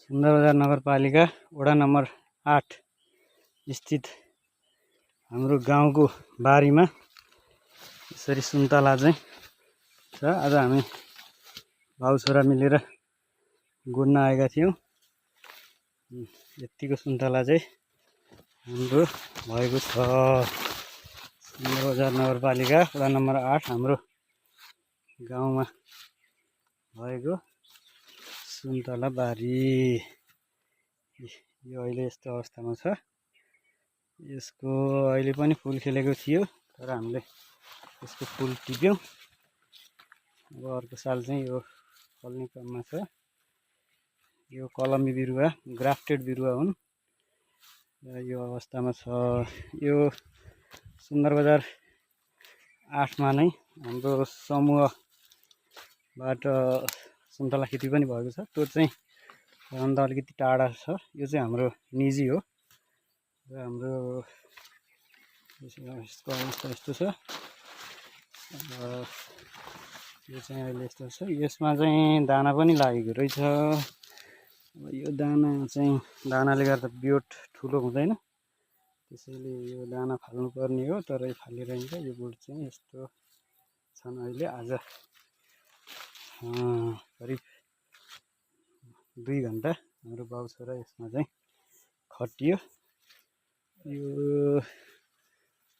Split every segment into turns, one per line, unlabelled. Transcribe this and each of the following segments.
सुन्दरबजार नगरपालिका वडा नम्बर 8 स्थित हाम्रो गाउँको बारीमा यसरी सुन्तला चाहिँ छ। आज हामी भाउ छोरा मिलेर गुड्न आएका थियौँ। यतिको सुन्तला चाहिँ हाम्रो भएको छ। सुन्दरबजार नगरपालिका वडा नम्बर 8 हाम्रो गाउँमा भएको सुन्तला बारी। यो अहिले यस्तो अवस्थामा छ। यसको अहिले पनि फुल खेलेको थियो, तर हामीले यसको फुल टिप्यौँ। अब अर्को साल चाहिँ यो फल्ने क्रममा छ। यो कलमी बिरुवा, ग्राफ्टेड बिरुवा हुन् र यो अवस्थामा छ। यो सुन्दरबजार 8 मा नै हाम्रो समूहबाट सुन्तला खेती पनि भएको छ। त्यो चाहिँ भन्दा अलिकति टाढा छ। यो चाहिँ हाम्रो निजी हो र हाम्रो यसको अवस्था यस्तो छ। यो चाहिँ अहिले यस्तो छ। यसमा चाहिँ दाना पनि लागेको रहेछ। अब यो दाना चाहिँ दानाले गर्दा बियोट ठुलो हुँदैन, त्यसैले यो दाना फाल्नुपर्ने हो, तर यो फालिरहन्छ। यो बोट चाहिँ यस्तो छन् अहिले। आज करिब 2 घन्टा हाम्रो बाउ छोरा यसमा चाहिँ खटियो। यो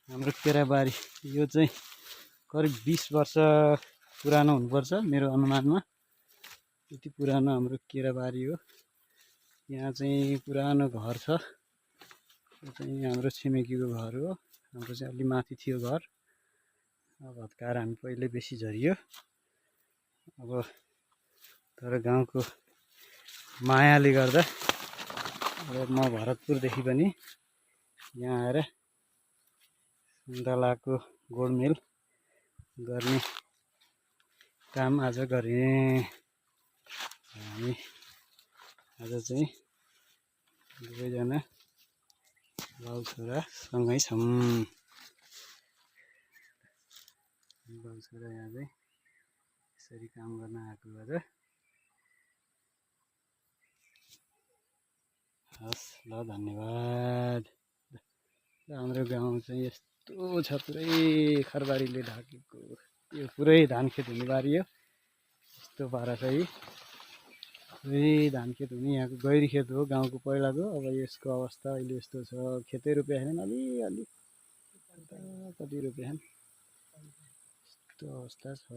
हाम्रो केराबारी, यो चाहिँ करिब 20 वर्ष पुरानो हुनुपर्छ मेरो अनुमानमा। यति पुरानो हाम्रो केराबारी हो। यहाँ चाहिँ पुरानो घर छ। यो चाहिँ हाम्रो छिमेकीको घर हो। हाम्रो चाहिँ अलि माथि थियो घर। अब भत्काएर हामी पहिले बेसी झरियो। अब तर गाउँको मायाले गर्दा अब म भरतपुरदेखि पनि यहाँ आएर सुन्तलाको गोडमेल गर्ने काम आज गरेँ। हामी आज चाहिँ दुवैजना बाउ छोरा सँगै छौँ। बाउ छोरा यहाँ चाहिँ यसरी काम गर्न आएको आज। हस् ल, धन्यवाद। हाम्रो गाउँ चाहिँ यस्तो छ, पुरै खरबारीले ढाकेको। यो पुरै धान खेत हुने बारी हो। यस्तो पारा चाहिँ पुरै धान खेत हुने यहाँको गैरी खेत हो गाउँको पहिलाको। अब यसको अवस्था अहिले यस्तो छ। खेतै रोपे छैन, अलिअलि कति रोपे छन्, यस्तो अवस्था छ।